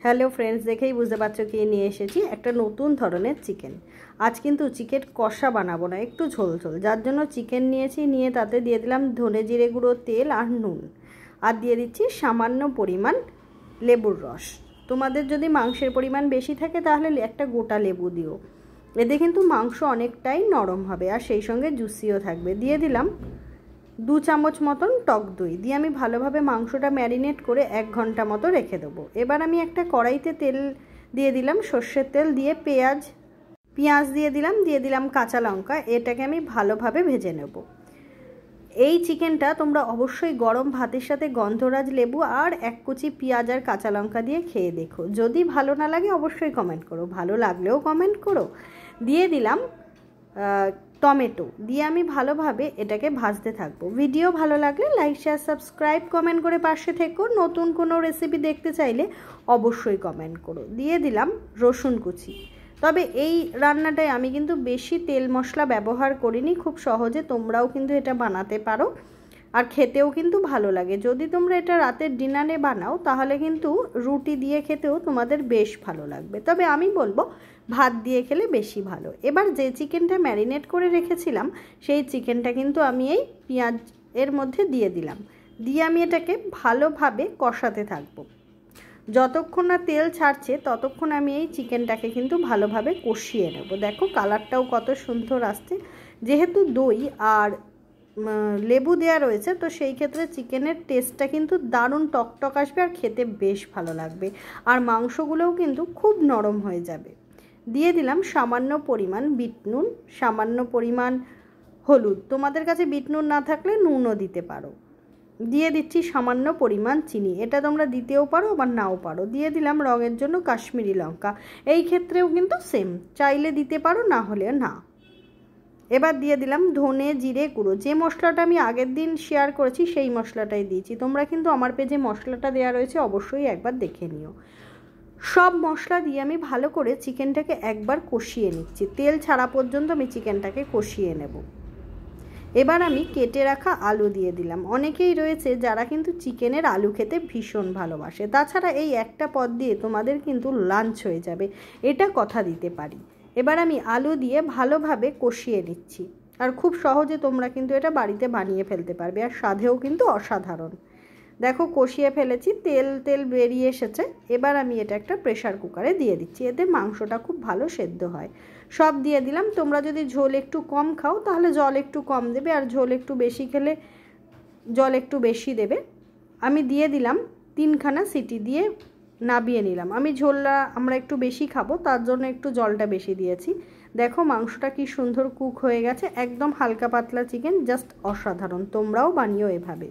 Hello friends, দেখেই বুঝতে পারছো কি নিয়ে এসেছি একটা নতুন ধরনের চিকেন। আজ কিন্তু চিকেন কষা বানাবো না, একটু ঝোল ঝোল, যার জন্য চিকেন নিয়েছি। নিয়ে তাতে দিয়ে দিলাম ধনে জিরে গুঁড়ো, তেল আর নুন, আর দিয়ে দিচ্ছি সামান্য পরিমাণ লেবুর রস। তোমাদের যদি মাংসের পরিমাণ বেশি থাকে তাহলে একটা গোটা লেবু দিও, এতে কিন্তু মাংস অনেকটাই নরম হবে আর সেই সঙ্গে জুসিও থাকবে। দিয়ে দিলাম 2 চামচ মতন টক দই, দিয়ে আমি ভালোভাবে মাংসটা ম্যারিনেট করে 1 ঘন্টা মতো রেখে দেবো। এবার আমি একটা কড়াইতে তেল দিয়ে দিলাম, সর্ষের তেল, দিয়ে পেঁয়াজ দিয়ে দিলাম কাঁচা লঙ্কা। এটাকে আমি ভালোভাবে ভেজে নেব। এই চিকেনটা তোমরা অবশ্যই গরম ভাতের সাথে গন্ধরাজ লেবু আর 1 কুচি পেঁয়াজ আর কাঁচা লঙ্কা দিয়ে খেয়ে দেখো। যদি ভালো না লাগে অবশ্যই কমেন্ট করো, ভালো লাগলেও কমেন্ট করো। দিয়ে দিলাম টমেটো, দিয়ে আমি ভালোভাবে এটাকে ভাজতে থাকবো। ভিডিও ভালো লাগলে লাইক, শেয়ার, সাবস্ক্রাইব, কমেন্ট করে পাশে থেকো। নতুন কোনো রেসিপি দেখতে চাইলে অবশ্যই কমেন্ট করো। দিয়ে দিলাম রসুন কুচি। তবে এই রান্নাটায় আমি কিন্তু বেশি তেল মশলা ব্যবহার করিনি, খুব সহজে তোমরাও কিন্তু এটা বানাতে পারো আর খেতেও কিন্তু ভালো লাগে। যদি তোমরা এটা রাতের ডিনারে বানাও তাহলে কিন্তু রুটি দিয়ে খেতেও তোমাদের বেশ ভালো লাগবে, তবে আমি বলবো ভাত দিয়ে খেলে বেশি ভালো। এবার যে চিকেনটা ম্যারিনেট করে রেখেছিলাম সেই চিকেনটা কিন্তু আমি এই পেঁয়াজ এর মধ্যে দিয়ে দিলাম, দিয়ে আমি এটাকে ভালোভাবে কষাতে থাকবো। যতক্ষণ না তেল ছাড়ছে ততক্ষণ আমি এই চিকেনটাকে কিন্তু ভালোভাবে কষিয়ে নেব। দেখো কালারটাও কত সুন্দর আসছে। যেহেতু দই আর লেবু দেওয়া রয়েছে তো সেই ক্ষেত্রে চিকেনের টেস্টটা কিন্তু দারুণ টকটক আসবে আর খেতে বেশ ভালো লাগবে, আর মাংসগুলোও কিন্তু খুব নরম হয়ে যাবে। দিয়ে দিলাম সামান্য পরিমাণ বিট নুন, সামান্য পরিমাণ হলুদ, তোমাদের কাছে বিট নুন না থাকলে নুনও দিতে পারো। দিয়ে দিচ্ছি সামান্য পরিমাণ চিনি, এটা তোমরা দিতেও পারো আবার নাও পারো। দিয়ে দিলাম রঙের জন্য কাশ্মীরি লঙ্কা, এই ক্ষেত্রেও কিন্তু সেম, চাইলে দিতে পারো না হলে না। এবার দিয়ে দিলাম ধনে জিরে গুঁড়ো, যে মশলাটা আমি আগের দিন শেয়ার করেছি সেই মশলাটাই দিয়েছি। তোমরা কিন্তু আমার পেজে মশলাটা দেওয়া রয়েছে, অবশ্যই একবার দেখে নিও। সব মশলা দিয়ে আমি ভালো করে চিকেনটাকে একবার কষিয়ে নিচ্ছি, তেল ছাড়া পর্যন্ত আমি চিকেনটাকে কষিয়ে নেব। এবার আমি কেটে রাখা আলু দিয়ে দিলাম। অনেকেই রয়েছে যারা কিন্তু চিকেনের আলু খেতে ভীষণ ভালোবাসে, তাছাড়া এই একটা পদ দিয়ে তোমাদের কিন্তু লাঞ্চ হয়ে যাবে, এটা কথা দিতে পারি। এবার আমি আলু দিয়ে ভালোভাবে কষিয়ে নিচ্ছি, আর খুব সহজে তোমরা কিন্তু এটা বাড়িতে বানিয়ে ফেলতে পারবে, আর স্বাদেও কিন্তু অসাধারণ। দেখো কষিয়ে ফেলেছি, তেল বেরিয়ে এসেছে। এবার আমি এটা একটা প্রেশার কুকারে দিয়ে দিচ্ছি, এতে মাংসটা খুব ভালো সেদ্ধ হয়। সব দিয়ে দিলাম। তোমরা যদি ঝোল একটু কম খাও তাহলে জল একটু কম দেবে, আর ঝোল একটু বেশি খেলে জল একটু বেশি দেবে। আমি দিয়ে দিলাম 3খানা সিটি, দিয়ে নাবিয়ে নিলাম। আমি ঝোলটা আমরা একটু বেশি খাবো তার জন্য একটু জলটা বেশি দিয়েছি। দেখো মাংসটা কি সুন্দর কুক হয়ে গেছে, একদম হালকা পাতলা চিকেন, জাস্ট অসাধারণ। তোমরাও বানিও এভাবে।